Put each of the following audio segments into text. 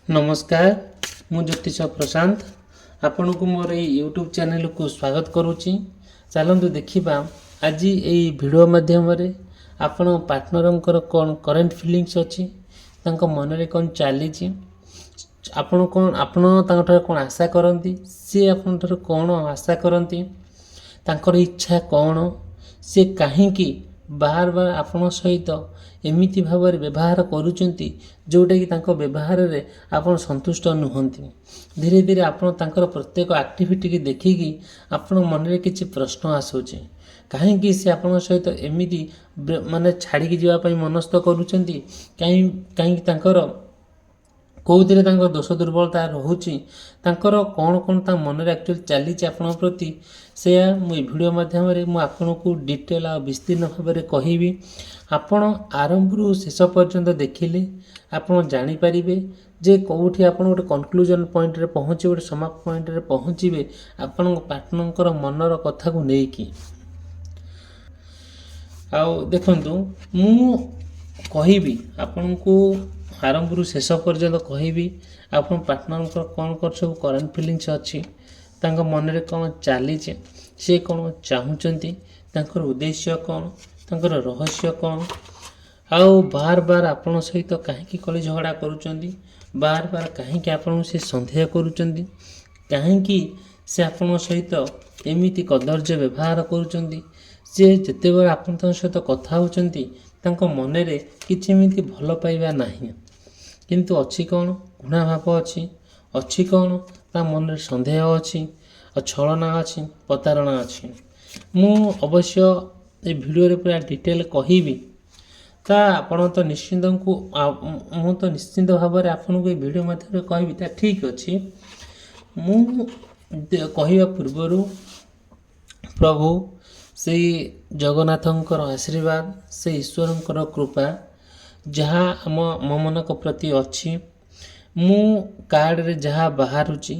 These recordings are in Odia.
नमस्कार मु ज्योतिष प्रशांत आपण को मोर यूट्यूब चैनल को स्वागत करुच्ची। चलतु देखा आज यही वीडियो माध्यम आपण पार्टनर कौन करेन्ट फिलिंग्स अच्छी मन में कौन चली आपण कौन आपण कौन आशा करती सी आपण कौन आशा करती इच्छा कौन सी कहीं बार बार आपण सहित एमिति भाव व्यवहार करुँच जोटा कि व्यवहार रे आपण संतुष्ट नुहति। धीरे धीरे आपण प्रत्येक एक्टिविटी की देखिकी आपण मन में किसी प्रश्न आसूचे कहीं से आपण सहित एमिति माने छाड़ी जावाई मनस्थ करुँच कहीं कौथिरे दोष दुर्बलता रोचे कौन कौन मन में एक्चुअली चली प्रति से मुझे वीडियो माध्यम आपन को डिटेल आ विस्तीर्ण भाव में कहबी। आपण आरंभ शेष पर्यंत देखिले आपण जानीपारे जे कौटी आप गोटे कनक्लूजन पॉइंट रे पहुँचे गोटे समाप्त पॉइंट रे पहुँचे आपण पार्टनर मनर कथा को लेकिन आउ देखंतु मु कहबी आपण को आरंभ शेष पर्यंत कहबी आप पार्टनर कौन कर सब करेन्ट फिलिंग्स अच्छी मन में कौन चली सी कौन चाहूँगी उद्देश्य कौन रहस्य कौन आउ बार बार आपण सहित कहीं कली झगड़ा करुँच बार बार कहीं आपन से सन्देह करुँच कहीं से आपण सहित एमिति कदर्य व्यवहार करुँच सी जिते बार आप सहित कथा होती मन में किसी एमती भल पाइबा नहीं किंतु अच्छी कौन घृणा भाव अच्छी कौन मन में सन्देह अच्छी छलना अच्छी प्रतारणा अच्छी। मु अवश्य ये वीडियो रे पूरा डिटेल कहबी ता आपण तो निश्चिंत को मु तो निश्चिंत भाव में आपन को वीडियो माध्यम कहबी ता ठीक अच्छी। मु कहवा पूर्वर प्रभु से जगन्नाथंकर आशीर्वाद से ईश्वरंकर कृपा जहाँ आम मो मन प्रति अच्छी मु कार्ड रे जहाँ बाहरुची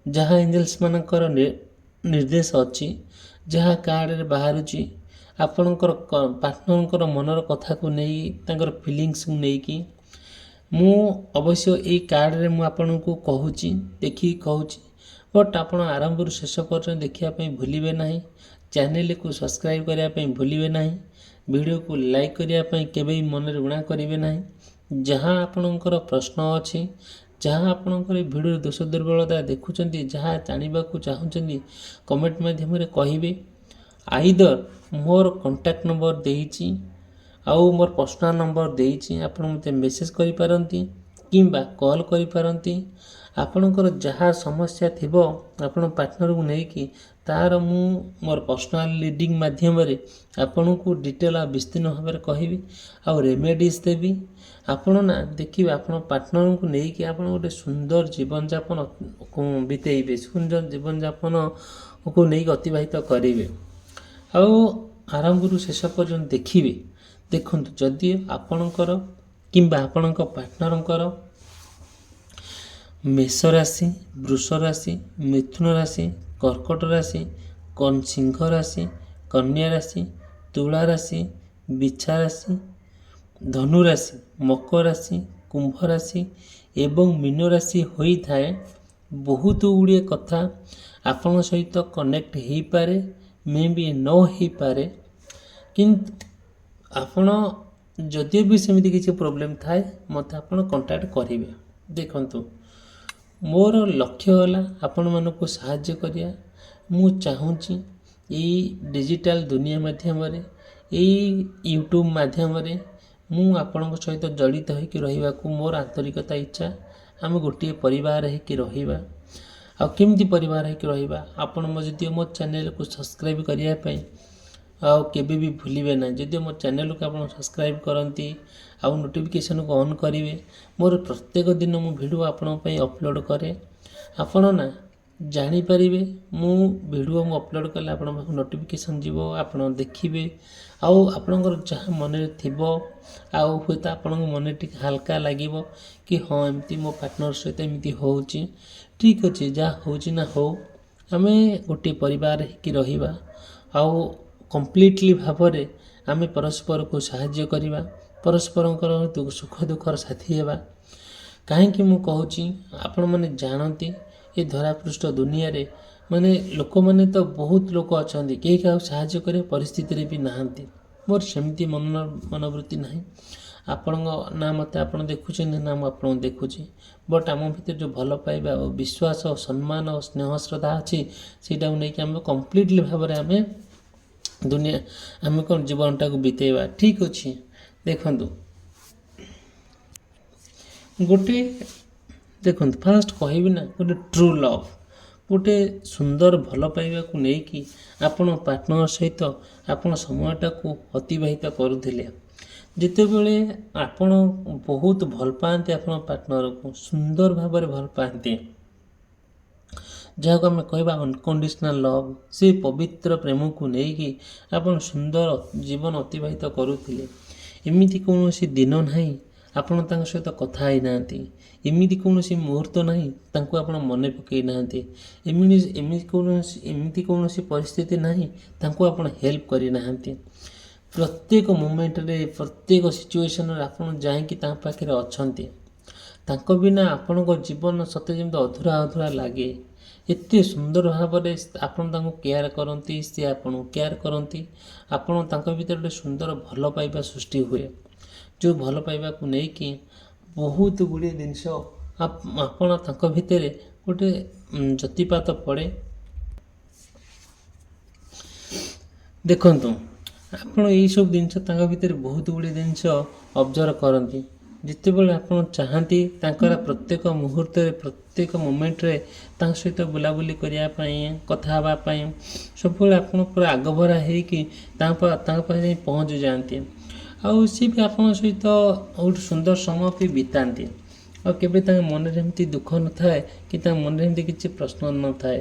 जहाँ एंजल्स मानकर निर्देश अच्छी जहाँ कार्ड रे बाहरुची आपणकर पार्टनर मनर कथा को नहीं फिलिंग्स को लेकिन मु अवश्य ये कार्ड रे मु आपन को कहूची देखी कहूची बट आपण आरंभ शेष पर्यंत देखापी भूलिए ना चैनल को सब्सक्राइब करने भूलिए ना वीडियो को लाइक करने केवे मन ऋणा करेंगे ना जहाँ आपणकर प्रश्न अच्छी जहाँ आपणकर वीडियो दोष दुर्बलता देखुं जहाँ जानवा चाहूँगी कमेंट माध्यम कहे आइदर मोर कांटेक्ट नंबर देइछि आउ मोर पर्सनल नंबर देइछि आपण मते मेसेज करि पारंती किंबा कॉल करि पारंती आपणकर जहाँ समस्या थिबो आपण पार्टनर को लेकिन तार मु मोर पर्सनल रीडिंग माध्यम आपण को डिटेल विस्तीर्ण भाव में कहबी आउ रेमेडीज देवी आपण ना देखिए आपण पार्टनर को लेकिन आपण गोटे सुंदर जीवन यापन बितेबे सुंदर जीवन यापन को लेकिन अतिबाहित करेंगे आउ आरंभ शेष पर्यंत देखिए देखु जदि आपणकर किंबा आपणक पार्टनरकर मेष राशि वृष राशि मिथुन राशि कर्कट राशि सिंह राशि कन्या राशि तुला राशि बिछा राशि धनु राशि मकर राशि कुंभ राशि एवं मीन राशि होता है बहुत गुड़िए कथा आपण सहित कनेक्ट हो पारे मे भी न हो पारे किंतु आपण जदि भी सेमती किसी प्रोब्लेम थाए मत आपण कांटेक्ट करेंगे। देखंतु मोर लक्ष्य है आपण मानक साहाय्य करिया मु चाहूँगी यही डिजिटल दुनिया माध्यम यूट्यूब माध्यम मु आपण सहित जड़ित होकर रहिबा को मोर आंतरिकता इच्छा आम गोटे परिवार होकर रहिबा आ केमती परिवार होकर रहिबा आपण जदि मो चैनल को सब्सक्राइब करने केबे भी भूलिए ना जदि मो चैनल को आप सब्सक्राइब करती आउ नोटिफिकेशन को ऑन करेंगे मोर प्रत्येक दिन मु वीडियो आपण अपलोड करे आपण ना जानीपारे मु वीडियो मु अपलोड कले आप नोटिफिकेशन जीव आप देखिए आउ आपणकर जहाँ मन में थी आउ हे तो आपण मन टी हल्का लगे कि हाँ एमती मो पार्टनर सहित एमती हो ठीक अच्छे जहाँ हो ना हो आम गोटे परिवार होकर रहिबा आउ कम्प्लीटली भाव में आम परस्पर को साहाय्य करवा परस्पर सुख दुखर साथी हेबा କାହିଁକି ମୁଁ କହୁଛି, ଆପଣମାନେ ଜାଣନ୍ତି ଏ ଧରାପୃଷ୍ଠ ଦୁନିଆରେ ମାନେ ଲୋକମାନେ ତ ବହୁତ ଲୋକ ଅଛନ୍ତି, କେହି କାହାକୁ ସାହାଯ୍ୟ କରିବା ପରିସ୍ଥିତିରେ ବି ନାହାନ୍ତି। ମୋର ସେମିତି ମନୋବୃତ୍ତି ନାହିଁ। ଆପଣଙ୍କ ନା ମୋତେ ଆପଣ ଦେଖୁଛନ୍ତି, ନା ମୁଁ ଆପଣଙ୍କୁ ଦେଖୁଛି, ବଟ୍ ଆମ ଭିତରେ ଯେଉଁ ଭଲ ପାଇବା ଓ ବିଶ୍ୱାସ, ସମ୍ମାନ ଓ ସ୍ନେହ ଶ୍ରଦ୍ଧା ଅଛି, ସେଇଟାକୁ ନେଇକି ଆମେ କମ୍ପ୍ଲିଟଲି ଭାବରେ ଆମେ କ'ଣ ଜୀବନଟାକୁ ବିତେଇବା। ଠିକ୍ ଅଛି, ଦେଖନ୍ତୁ ଦେଖନ୍ତୁ ଫାଷ୍ଟ କହିବି ନା, ଗୋଟେ ଟ୍ରୁ ଲଭ୍, ଗୋଟେ ସୁନ୍ଦର ଭଲ ପାଇବାକୁ ନେଇକି ଆପଣ ପାର୍ଟନର ସହିତ ଆପଣ ସମୟଟାକୁ ଅତିବାହିତ କରୁଥିଲେ। ଯେତେବେଳେ ଆପଣ ବହୁତ ଭଲ ପାଆନ୍ତି ଆପଣ ପାର୍ଟନରକୁ, ସୁନ୍ଦର ଭାବରେ ଭଲ ପାଆନ୍ତି, ଯାହାକୁ ଆମେ କହିବା ଅନକଣ୍ଡିସନାଲ୍ ଲଭ୍, ସେ ପବିତ୍ର ପ୍ରେମକୁ ନେଇକି ଆପଣ ସୁନ୍ଦର ଜୀବନ ଅତିବାହିତ କରୁଥିଲେ। ଏମିତି କୌଣସି ଦିନ ନାହିଁ ଆପଣ ତାଙ୍କ ସହିତ କଥା ହେଇନାହାନ୍ତି, ଏମିତି କୌଣସି ମୁହୂର୍ତ୍ତ ନାହିଁ ତାଙ୍କୁ ଆପଣ ମନେ ପକାଇ ନାହାନ୍ତି, ଏମିତି କୌଣସି ପରିସ୍ଥିତି ନାହିଁ ତାଙ୍କୁ ଆପଣ ହେଲ୍ପ କରିନାହାନ୍ତି। ପ୍ରତ୍ୟେକ ମୋମେଣ୍ଟରେ, ପ୍ରତ୍ୟେକ ସିଚୁଏସନରେ ଆପଣ ଯାଇକି ତାଙ୍କ ପାଖରେ ଅଛନ୍ତି। ତାଙ୍କ ବିନା ଆପଣଙ୍କ ଜୀବନ ସତେ ଯେମିତି ଅଧୁରା ଅଧୁରା ଲାଗେ। ଏତେ ସୁନ୍ଦର ଭାବରେ ଆପଣ ତାଙ୍କୁ କେୟାର କରନ୍ତି, ସେ ଆପଣଙ୍କୁ କେୟାର କରନ୍ତି। ଆପଣ ତାଙ୍କ ଭିତରେ ଗୋଟେ ସୁନ୍ଦର ଭଲ ପାଇବା ସୃଷ୍ଟି ହୁଏ, ଯେଉଁ ଭଲ ପାଇବାକୁ ନେଇକି ବହୁତ ଗୁଡ଼ିଏ ଜିନିଷ ଆପଣ ତାଙ୍କ ଭିତରେ ଗୋଟେ ଜ୍ୟୋତିପାତ ପଡ଼େ। ଦେଖନ୍ତୁ, ଆପଣ ଏଇସବୁ ଜିନିଷ ତାଙ୍କ ଭିତରେ ବହୁତ ଗୁଡ଼ିଏ ଜିନିଷ ଅବଜର୍ଭ କରନ୍ତି। ଯେତେବେଳେ ଆପଣ ଚାହାନ୍ତି ତାଙ୍କର ପ୍ରତ୍ୟେକ ମୁହୂର୍ତ୍ତରେ, ପ୍ରତ୍ୟେକ ମୋମେଣ୍ଟରେ ତାଙ୍କ ସହିତ ବୁଲାବୁଲି କରିବା ପାଇଁ, କଥା ହେବା ପାଇଁ ସବୁବେଳେ ଆପଣ ପୁରା ଆଗଭରା ହେଇକି ତାଙ୍କ ପାଖରେ ଯାଇ ପହଞ୍ଚି ଯାଆନ୍ତି। ଆଉ ସିଏ ବି ଆପଣଙ୍କ ସହିତ ଗୋଟେ ସୁନ୍ଦର ସମୟ ବି ବିତାନ୍ତି। ଆଉ କେବେ ତାଙ୍କ ମନରେ ଏମିତି ଦୁଃଖ ନଥାଏ କି ତାଙ୍କ ମନରେ ଏମିତି କିଛି ପ୍ରଶ୍ନ ନଥାଏ।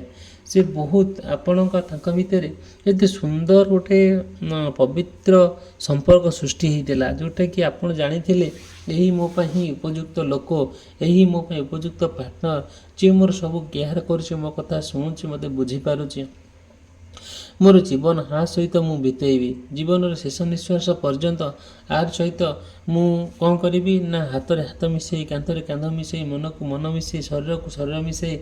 ସେ ବହୁତ ତାଙ୍କ ଭିତରେ ଏତେ ସୁନ୍ଦର ଗୋଟେ ପବିତ୍ର ସମ୍ପର୍କ ସୃଷ୍ଟି ହେଇଥିଲା, ଯେଉଁଟାକି ଆପଣ ଜାଣିଥିଲେ ଏହି ମୋ ପାଇଁ ହିଁ ଉପଯୁକ୍ତ ଲୋକ, ଏହି ମୋ ପାଇଁ ଉପଯୁକ୍ତ ପାର୍ଟନର, ଯିଏ ମୋର ସବୁ କେୟାର କରୁଛି, ମୋ କଥା ଶୁଣୁଛି, ମୋତେ ବୁଝିପାରୁଛି। ମୋର ଜୀବନ ସହିତ ମୁଁ ବିତେଇବି, ଜୀବନର ଶେଷ ନିଶ୍ୱାସ ପର୍ଯ୍ୟନ୍ତ ସହିତ ମୁଁ କ'ଣ କରିବି ନା, ହାତରେ ହାତ ମିଶାଇ, କାନ୍ଧରେ କାନ୍ଧ ମିଶାଇ, ମନକୁ ମନ ମିଶାଇ, ଶରୀରକୁ ଶରୀର ମିଶାଇ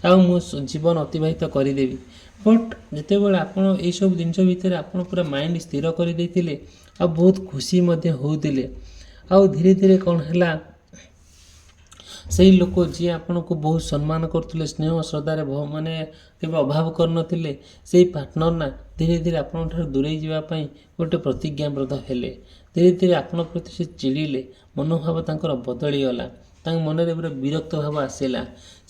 ଆଉ ମୁଁ ଜୀବନ ଅତିବାହିତ କରିଦେବି। ବଟ୍ ଯେତେବେଳେ ଆପଣ ଏଇସବୁ ଜିନିଷ ଭିତରେ ଆପଣ ପୁରା ମାଇଣ୍ଡ ସ୍ଥିର କରିଦେଇଥିଲେ ଆଉ ବହୁତ ଖୁସି ମଧ୍ୟ ହେଉଥିଲେ, ଆଉ ଧୀରେ ଧୀରେ କ'ଣ ହେଲା, ସେଇ ଲୋକ ଯିଏ ଆପଣଙ୍କୁ ବହୁତ ସମ୍ମାନ କରୁଥିଲେ, ସ୍ନେହ ଶ୍ରଦ୍ଧାରେ କେବେ ଅଭାବ କରିନଥିଲେ, ସେଇ ପାର୍ଟନର ନା ଧୀରେ ଧୀରେ ଆପଣଙ୍କ ଠାରୁ ଦୂରେଇ ଯିବା ପାଇଁ ଗୋଟେ ପ୍ରତିଜ୍ଞାବଦ୍ଧ ହେଲେ। ଧୀରେ ଧୀରେ ଆପଣଙ୍କ ପ୍ରତି ସେ ଚିଡ଼ିଲେ, ମନୋଭାବ ତାଙ୍କର ବଦଳିଗଲା, ତାଙ୍କ ମନରେ ଗୋଟେ ବିରକ୍ତ ଭାବ ଆସିଲା।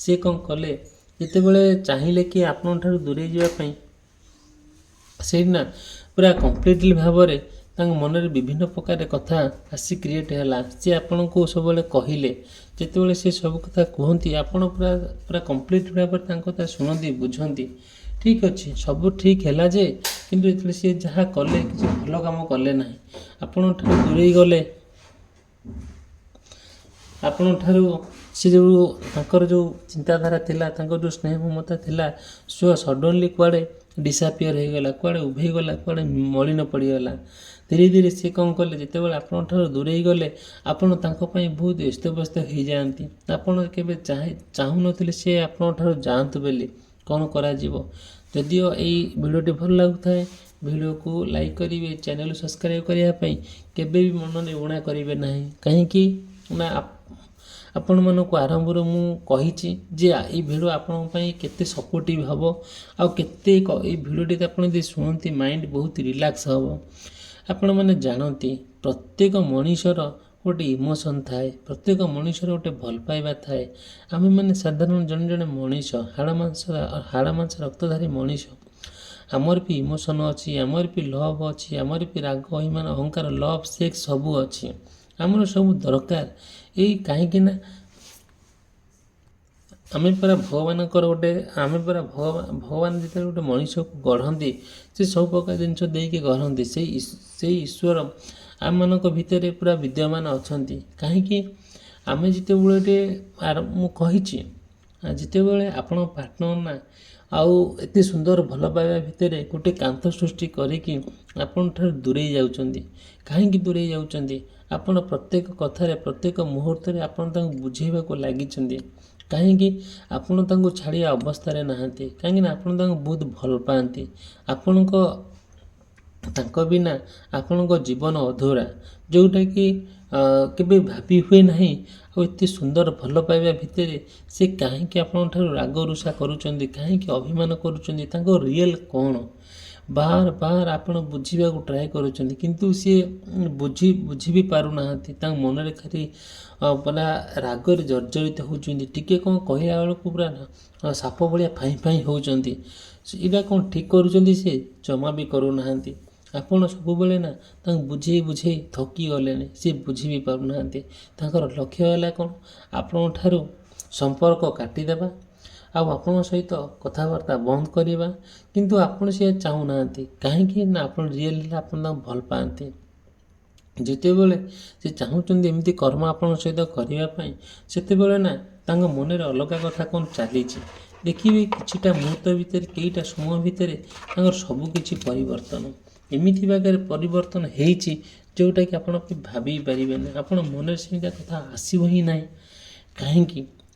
ସେ କ'ଣ କଲେ, ଯେତେବେଳେ ଚାହିଁଲେ କି ଆପଣଙ୍କ ଠାରୁ ଦୂରେଇ ଯିବା ପାଇଁ, ସେଇଠି ନା ପୁରା କମ୍ପ୍ଲିଟଲି ଭାବରେ ତାଙ୍କ ମନରେ ବିଭିନ୍ନ ପ୍ରକାର କଥା ଆସି କ୍ରିଏଟ୍ ହେଲା। ସେ ଆପଣଙ୍କୁ ସବୁବେଳେ କହିଲେ, ଯେତେବେଳେ ସେ ସବୁ କଥା କୁହନ୍ତି ଆପଣ ପୁରା କମ୍ପ୍ଲିଟ ଭାବରେ ତାଙ୍କ କଥା ଶୁଣନ୍ତି, ବୁଝନ୍ତି। ଠିକ୍ ଅଛି, ସବୁ ଠିକ୍ ହେଲା ଯେ, କିନ୍ତୁ ଯେତେବେଳେ ସିଏ ଯାହା କଲେ କିଛି ଭଲ କାମ କଲେ ନାହିଁ, ଆପଣଙ୍କ ଠାରୁ ଦୂରେଇ ଗଲେ। ଆପଣଙ୍କ ଠାରୁ ସେ ତାଙ୍କର ଯେଉଁ ଚିନ୍ତାଧାରା ଥିଲା, ତାଙ୍କର ଯେଉଁ ସ୍ନେହ ମମତା ଥିଲା, ସଡନ୍ଲି କୁଆଡ଼େ ଡିସାପିୟର ହେଇଗଲା, କୁଆଡ଼େ ଉଭେଇଗଲା, କୁଆଡ଼େ ମଳିନ ପଡ଼ିଗଲା। ଧୀରେ ଧୀରେ ସେ କ'ଣ କଲେ, ଯେତେବେଳେ ଆପଣଙ୍କ ଠାରୁ ଦୂରେଇ ଗଲେ, ଆପଣ ତାଙ୍କ ପାଇଁ ବହୁତ ବ୍ୟସ୍ତ ହେଇଯାଆନ୍ତି। ଆପଣ କେବେ ଚାହୁଁନଥିଲେ ସେ ଆପଣଙ୍କ ଠାରୁ ଯାଆନ୍ତୁ ବୋଲି। କ'ଣ କରାଯିବ? ଯଦିଓ ଏଇ ଭିଡ଼ିଓଟି ଭଲ ଲାଗୁଥାଏ, ଭିଡ଼ିଓକୁ ଲାଇକ୍ କରିବେ, ଚ୍ୟାନେଲ୍ ସବସ୍କ୍ରାଇବ୍ କରିବା ପାଇଁ କେବେ ବି ମନରେ ଉଣା କରିବେ ନାହିଁ। କାହିଁକି ନା ଆପଣମାନଙ୍କୁ ଆରମ୍ଭରୁ ମୁଁ କହିଛି ଯେ ଏଇ ଭିଡ଼ିଓ ଆପଣଙ୍କ ପାଇଁ କେତେ ସପୋର୍ଟିଭ୍ ହେବ, ଆଉ କେତେ ଏଇ ଭିଡ଼ିଓଟି ଆପଣ ଯଦି ଶୁଣନ୍ତି ମାଇଣ୍ଡ ବହୁତ ରିଲାକ୍ସ ହେବ। ଆପଣମାନେ ଜାଣନ୍ତି ପ୍ରତ୍ୟେକ ମଣିଷର ଗୋଟେ ଇମୋସନ୍ ଥାଏ, ପ୍ରତ୍ୟେକ ମଣିଷର ଗୋଟେ ଭଲ ପାଇବା ଥାଏ। ଆମେମାନେ ସାଧାରଣ ଜଣେ ଜଣେ ମଣିଷ, ହାଡ଼ ମାଂସ ରକ୍ତଧାରୀ ମଣିଷ। ଆମର ବି ଇମୋସନ୍ ଅଛି, ଆମର ବି ଲଭ୍ ଅଛି, ଆମର ବି ରାଗ, ଅଭିମାନ, ଅହଙ୍କାର, ଲଭ୍, ସେକ୍ସ ସବୁ ଅଛି। ଆମର ସବୁ ଦରକାର। କାହିଁକି ନା ଭଗବାନ ଯେତେବେଳେ ଗୋଟେ ମଣିଷକୁ ଗଢ଼ନ୍ତି, ସେ ସବୁ ପ୍ରକାର ଜିନିଷ ଦେଇକି ଗଢ଼ନ୍ତି। ସେଇ ଈଶ୍ୱର ଆମମାନଙ୍କ ଭିତରେ ପୁରା ବିଦ୍ୟମାନ ଅଛନ୍ତି। କାହିଁକି ଆମେ ଯେତେବେଳେ ମୁଁ କହିଛି, ଯେତେବେଳେ ଆପଣଙ୍କ ପାର୍ଟନର ନା ଆଉ ଏତେ ସୁନ୍ଦର ଭଲ ପାଇବା ଭିତରେ ଗୋଟେ କାନ୍ଥ ସୃଷ୍ଟି କରିକି ଆପଣଙ୍କ ଠାରୁ ଦୂରେଇ ଯାଉଛନ୍ତି, କାହିଁକି ଦୂରେଇ ଯାଉଛନ୍ତି? ଆପଣ ପ୍ରତ୍ୟେକ କଥାରେ ପ୍ରତ୍ୟେକ ମୁହୂର୍ତ୍ତରେ ଆପଣ ତାଙ୍କୁ ବୁଝେଇବାକୁ ଲାଗିଛନ୍ତି। କାହିଁକି ଆପଣ ତାଙ୍କୁ ଛାଡ଼ିବା ଅବସ୍ଥାରେ ନାହାନ୍ତି, କାହିଁକିନା ଆପଣ ତାଙ୍କୁ ବହୁତ ଭଲ ପାଆନ୍ତି। ତାଙ୍କ ବିନା ଆପଣଙ୍କ ଜୀବନ ଅଧୁରା, ଯେଉଁଟାକି କେବେ ଭାବି ହୁଏ ନାହିଁ। ଆଉ ଏତେ ସୁନ୍ଦର ଭଲ ପାଇବା ଭିତରେ ସେ କାହିଁକି ଆପଣଙ୍କଠାରୁ ରାଗ ରୁଷା କରୁଛନ୍ତି, କାହିଁକି ଅଭିମାନ କରୁଛନ୍ତି, ତାଙ୍କ ରିଏଲ୍ କ'ଣ? ବାର ବାର ଆପଣ ବୁଝିବାକୁ ଟ୍ରାଏ କରୁଛନ୍ତି, କିନ୍ତୁ ସିଏ ବୁଝି ବି ପାରୁନାହାନ୍ତି। ତାଙ୍କ ମନରେ ଖାଲି ପୁରା ରାଗରେ ଜର୍ଜରିତ ହେଉଛନ୍ତି। ଟିକେ କ'ଣ କହିଲା ବେଳକୁ ପୁରା ସାପ ଭଳିଆ ଫାଇଁ ଫାଇଁ ହେଉଛନ୍ତି। ଏଇଟା କ'ଣ ଠିକ୍ କରୁଛନ୍ତି? ସେ ଜମା ବି କରୁନାହାନ୍ତି। ଆପଣ ସବୁବେଳେ ନା ତାଙ୍କୁ ବୁଝେଇ ଥକି ଗଲେଣି। ସେ ବୁଝି ବି ପାରୁନାହାନ୍ତି। ତାଙ୍କର ଲକ୍ଷ୍ୟ ହେଲା କ'ଣ? ଆପଣଙ୍କ ଠାରୁ ସମ୍ପର୍କ କାଟିଦେବା, ଆଉ ଆପଣଙ୍କ ସହିତ କଥାବାର୍ତ୍ତା ବନ୍ଦ କରିବା। କିନ୍ତୁ ଆପଣ ସେ ଚାହୁଁନାହାନ୍ତି। କାହିଁକି ନା ଆପଣ ରିଏଲ୍ ଆପଣ ତାଙ୍କୁ ଭଲ ପାଆନ୍ତି। ଯେତେବେଳେ ସେ ଚାହୁଁଛନ୍ତି ଏମିତି କର୍ମ ଆପଣଙ୍କ ସହିତ କରିବା ପାଇଁ, ସେତେବେଳେ ନା ତାଙ୍କ ମନରେ ଅଲଗା କଥା କ'ଣ ଚାଲିଛି। ଦେଖିବେ କିଛିଟା ମୁହୂର୍ତ୍ତ ଭିତରେ, କେଇଟା ସମୟ ଭିତରେ ତାଙ୍କର ସବୁ କିଛି ପରିବର୍ତ୍ତନ ଏମିତି ଭାବରେ ପରିବର୍ତ୍ତନ ହେଇଛି, ଯେଉଁଟାକି ଆପଣ ଭାବି ପାରିବେନି। ଆପଣ ମନରେ ସେମିତିଆ କଥା ଆସିବ ହିଁ ନାହିଁ।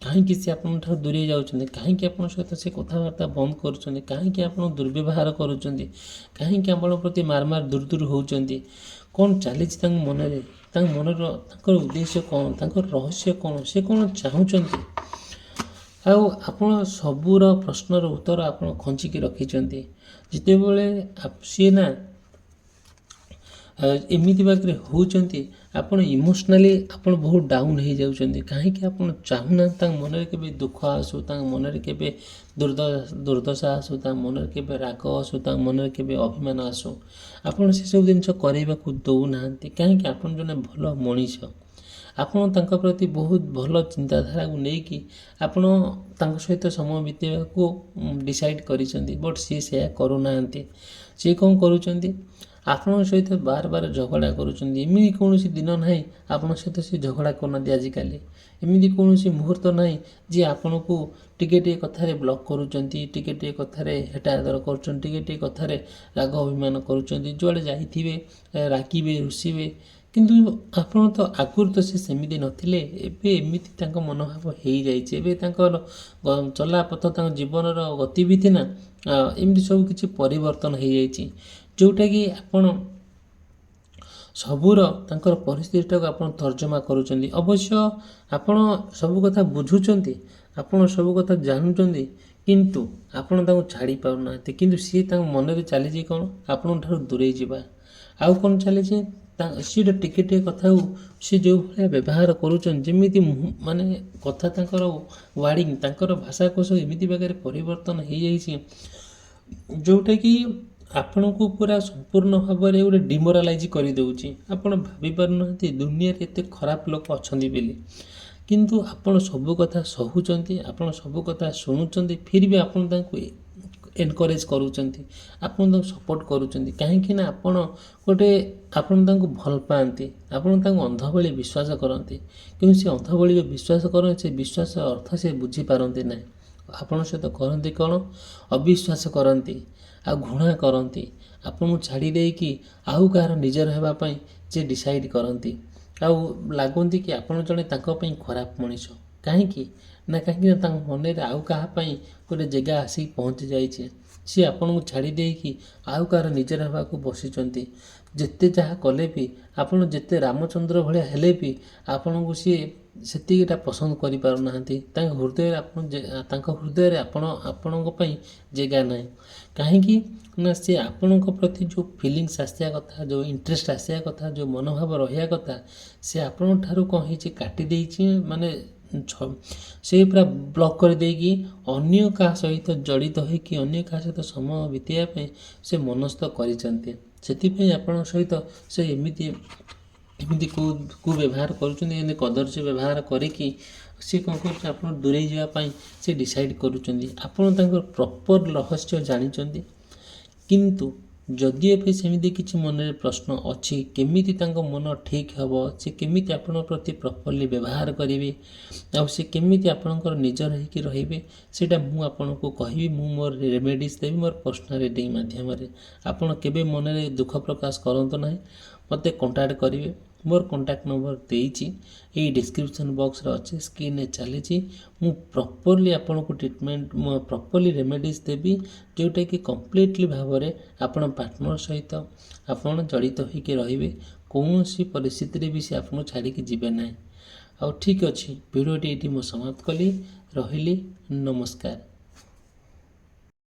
କାହିଁକି ସେ ଆପଣଙ୍କଠାରୁ ଦୂରେଇ ଯାଉଛନ୍ତି? କାହିଁକି ଆପଣଙ୍କ ସହିତ ସେ କଥାବାର୍ତ୍ତା ବନ୍ଦ କରୁଛନ୍ତି? କାହିଁକି ଆପଣ ଦୁର୍ବ୍ୟବହାର କରୁଛନ୍ତି? କାହିଁକି ଆପଣଙ୍କ ପ୍ରତି ମାର ଦୂର ହେଉଛନ୍ତି? କ'ଣ ଚାଲିଛି ତାଙ୍କ ମନରେ? ତାଙ୍କର ଉଦ୍ଦେଶ୍ୟ କ'ଣ? ତାଙ୍କର ରହସ୍ୟ କ'ଣ? ସେ କ'ଣ ଚାହୁଁଛନ୍ତି? ଆଉ ଆପଣ ସବୁର ପ୍ରଶ୍ନର ଉତ୍ତର ଆପଣ ଖଞ୍ଚିକି ରଖିଛନ୍ତି। ଯେତେବେଳେ ସିଏ ନା ଏମିତି ବାଗରେ ହେଉଛନ୍ତି, ଆପଣ ଇମୋସନାଲି ଆପଣ ବହୁତ ଡାଉନ୍ ହେଇଯାଉଛନ୍ତି। କାହିଁକି ଆପଣ ଚାହୁଁନାହାନ୍ତି ତାଙ୍କ ମନରେ କେବେ ଦୁଃଖ ଆସୁ, ତାଙ୍କ ମନରେ କେବେ ଦୁର୍ଦ୍ଦଶା ଆସୁ, ତାଙ୍କ ମନରେ କେବେ ରାଗ ଆସୁ, ତାଙ୍କ ମନରେ କେବେ ଅଭିମାନ ଆସୁ। ଆପଣ ସେସବୁ ଜିନିଷ କରାଇବାକୁ ଦେଉନାହାନ୍ତି। କାହିଁକି? ଆପଣ ଜଣେ ଭଲ ମଣିଷ। ଆପଣ ତାଙ୍କ ପ୍ରତି ବହୁତ ଭଲ ଚିନ୍ତାଧାରାକୁ ନେଇକି ଆପଣ ତାଙ୍କ ସହିତ ସମୟ ବିତେଇବାକୁ ଡିସାଇଡ଼୍ କରିଛନ୍ତି। ବଟ୍ ସିଏ ସେୟା କରୁନାହାନ୍ତି। ସିଏ କ'ଣ କରୁଛନ୍ତି? ଆପଣଙ୍କ ସହିତ ବାର ଝଗଡ଼ା କରୁଛନ୍ତି। ଏମିତି କୌଣସି ଦିନ ନାହିଁ ଆପଣଙ୍କ ସହିତ ସେ ଝଗଡ଼ା କରୁନାହାନ୍ତି। ଆଜିକାଲି ଏମିତି କୌଣସି ମୁହୂର୍ତ୍ତ ନାହିଁ ଯେ ଆପଣଙ୍କୁ ଟିକେ କଥାରେ ବ୍ଲକ୍ କରୁଛନ୍ତି, ଟିକେ କଥାରେ ହେଟା ଆଦର କରୁଛନ୍ତି, ଟିକେ କଥାରେ ରାଗ ଅଭିମାନ କରୁଛନ୍ତି। ଯୁଆଡ଼େ ଯାଇଥିବେ ରାଗିବେ, ରୁଷିବେ। କିନ୍ତୁ ଆପଣ ତ ଆଗରୁ ତ ସେ ସେମିତି ନଥିଲେ। ଏବେ ଏମିତି ତାଙ୍କ ମନୋଭାବ ହେଇଯାଇଛି। ଏବେ ତାଙ୍କର ଚଲାପଥ, ତାଙ୍କ ଜୀବନର ଗତିବିଧି ନା ଏମିତି ସବୁ କିଛି ପରିବର୍ତ୍ତନ ହେଇଯାଇଛି, ଯେଉଁଟାକି ଆପଣ ସବୁର ତାଙ୍କର ପରିସ୍ଥିତିଟାକୁ ଆପଣ ତର୍ଜମା କରୁଛନ୍ତି। ଅବଶ୍ୟ ଆପଣ ସବୁ କଥା ବୁଝୁଛନ୍ତି, ଆପଣ ସବୁ କଥା ଜାଣୁଛନ୍ତି, କିନ୍ତୁ ଆପଣ ତାଙ୍କୁ ଛାଡ଼ି ପାରୁନାହାନ୍ତି। କିନ୍ତୁ ସିଏ ତାଙ୍କ ମନରେ ଚାଲିଛି କ'ଣ? ଆପଣଙ୍କ ଠାରୁ ଦୂରେଇ ଯିବା। ଆଉ କ'ଣ ଚାଲିଛି? ସିଏ ଟିକେ କଥାକୁ ସେ ଯେଉଁ ଭଳିଆ ବ୍ୟବହାର କରୁଛନ୍ତି, ଯେମିତି ମାନେ କଥା ତାଙ୍କର ୱାର୍ଡ଼ିଂ, ତାଙ୍କର ଭାଷାକୋଷ ଏମିତି ଭାବରେ ପରିବର୍ତ୍ତନ ହେଇଯାଇଛି, ଯେଉଁଟାକି ଆପଣଙ୍କୁ ପୁରା ସମ୍ପୂର୍ଣ୍ଣ ଭାବରେ ଗୋଟେ ଡିମୋରାଲାଇଜ୍ କରିଦେଉଛି। ଆପଣ ଭାବି ପାରୁନାହାନ୍ତି ଦୁନିଆରେ ଏତେ ଖରାପ ଲୋକ ଅଛନ୍ତି ବୋଲି। କିନ୍ତୁ ଆପଣ ସବୁ କଥା ସହୁଛନ୍ତି, ଆପଣ ସବୁ କଥା ଶୁଣୁଛନ୍ତି, ଫିର୍ ବି ଆପଣ ତାଙ୍କୁ ଏନକରେଜ୍ କରୁଛନ୍ତି, ଆପଣ ତାଙ୍କୁ ସପୋର୍ଟ କରୁଛନ୍ତି। କାହିଁକି ନା ଆପଣ ତାଙ୍କୁ ଭଲ ପାଆନ୍ତି, ଆପଣ ତାଙ୍କୁ ଅନ୍ଧ ଭଳି ବିଶ୍ୱାସ କରନ୍ତି। କିନ୍ତୁ ସେ ଅନ୍ଧ ଭଳି ବିଶ୍ୱାସ କରନ୍ତି, ସେ ବିଶ୍ୱାସ ଅର୍ଥ ସେ ବୁଝିପାରନ୍ତି ନାହିଁ। ଆପଣଙ୍କ ସହିତ କରନ୍ତି କ'ଣ? ଅବିଶ୍ୱାସ କରନ୍ତି, ଆଉ ଘୃଣା କରନ୍ତି। ଆପଣଙ୍କୁ ଛାଡ଼ି ଦେଇକି ଆଉ କାହାର ନିଜର ହେବା ପାଇଁ ସେ ଡିସାଇଡ଼୍ କରନ୍ତି। ଆଉ ଲାଗନ୍ତି କି ଆପଣ ଜଣେ ତାଙ୍କ ପାଇଁ ଖରାପ ମଣିଷ। କାହିଁକି ନା ତାଙ୍କ ମନରେ ଆଉ କାହା ପାଇଁ ଗୋଟେ ଜାଗା ଆସିକି ପହଞ୍ଚି ଯାଇଛି। ସିଏ ଆପଣଙ୍କୁ ଛାଡ଼ି ଦେଇକି ଆଉ କାହାର ନିଜର ହେବାକୁ ବସିଛନ୍ତି। ଯେତେ ଯାହା କଲେ ବି, ଆପଣ ଯେତେ ରାମଚନ୍ଦ୍ର ଭଳିଆ ହେଲେ ବି ଆପଣଙ୍କୁ ସିଏ ସେତିକିଟା ପସନ୍ଦ କରିପାରୁନାହାନ୍ତି। ତାଙ୍କ ହୃଦୟରେ ଆପଣଙ୍କ ପାଇଁ ଜାଗା ନାହିଁ। କାହିଁକି ନା ସେ ଆପଣଙ୍କ ପ୍ରତି ଯେଉଁ ଫିଲିଙ୍ଗସ୍ ଆସିବା କଥା, ଯେଉଁ ଇଣ୍ଟରେଷ୍ଟ ଆସିବା କଥା, ଯେଉଁ ମନୋଭାବ ରହିବା କଥା, ସେ ଆପଣଙ୍କ ଠାରୁ କ'ଣ ହେଇଛି କାଟି ଦେଇଛି। ମାନେ ସେ ପୁରା ବ୍ଲକ୍ କରିଦେଇକି ଅନ୍ୟ କାହା ସହିତ ଜଡ଼ିତ ହୋଇକି ଅନ୍ୟ କାହା ସହିତ ସମୟ ବିତେଇବା ପାଇଁ ସେ ମନସ୍ଥ କରିଛନ୍ତି। ସେଥିପାଇଁ ଆପଣଙ୍କ ସହିତ ସେ ଏମିତି ବ୍ୟବହାର କରୁଛନ୍ତି, ଏମିତି କଦର୍ଯ୍ୟ ବ୍ୟବହାର କରିକି ସେ କ'ଣ କରୁଛନ୍ତି? ଆପଣ ଦୂରେଇ ଯିବା ପାଇଁ ସେ ଡିସାଇଡ଼୍ କରୁଛନ୍ତି। ଆପଣ ତାଙ୍କର ପ୍ରପର୍ ରହସ୍ୟ ଜାଣିଛନ୍ତି, କିନ୍ତୁ ଯଦି ଏବେ ସେମିତି କିଛି ମନରେ ପ୍ରଶ୍ନ ଅଛି, କେମିତି ତାଙ୍କ ମନ ଠିକ୍ ହେବ, ସେ କେମିତି ଆପଣଙ୍କ ପ୍ରତି ପ୍ରପର୍ଲି ବ୍ୟବହାର କରିବେ, ଆଉ ସେ କେମିତି ଆପଣଙ୍କର ନିଜର ହେଇକି ରହିବେ, ସେଇଟା ମୁଁ ଆପଣଙ୍କୁ କହିବି। ମୁଁ ମୋର ରେମେଡ଼ିଜ୍ ଦେବି ମୋର ପର୍ସନାଲ୍ ରିଡ଼ିଂ ମାଧ୍ୟମରେ। ଆପଣ କେବେ ମନରେ ଦୁଃଖ ପ୍ରକାଶ କରନ୍ତୁ ନାହିଁ। ମୋତେ କଣ୍ଟାକ୍ଟ କରିବେ। ମୋର କଣ୍ଟାକ୍ଟ ନମ୍ବର ଦେଇଛି, ଏଇ ଡିସ୍କ୍ରିପ୍ସନ୍ ବକ୍ସରେ ଅଛି, ସ୍କ୍ରିନ୍ରେ ଚାଲିଛି। ମୁଁ ପ୍ରପର୍ଲି ଆପଣଙ୍କୁ ଟ୍ରିଟମେଣ୍ଟ, ମୁଁ ପ୍ରପର୍ଲି ରେମେଡ଼ିଜ୍ ଦେବି, ଯେଉଁଟାକି କମ୍ପ୍ଲିଟଲି ଭାବରେ ଆପଣ ପାର୍ଟନର୍ ସହିତ ଆପଣ ଜଡ଼ିତ ହୋଇକି ରହିବେ। କୌଣସି ପରିସ୍ଥିତିରେ ବି ସେ ଆପଣଙ୍କୁ ଛାଡ଼ିକି ଯିବେ ନାହିଁ। ଆଉ ଠିକ୍ ଅଛି, ଭିଡ଼ିଓଟି ଏଇଠି ମୁଁ ସମାପ୍ତ କଲି। ରହିଲି, ନମସ୍କାର।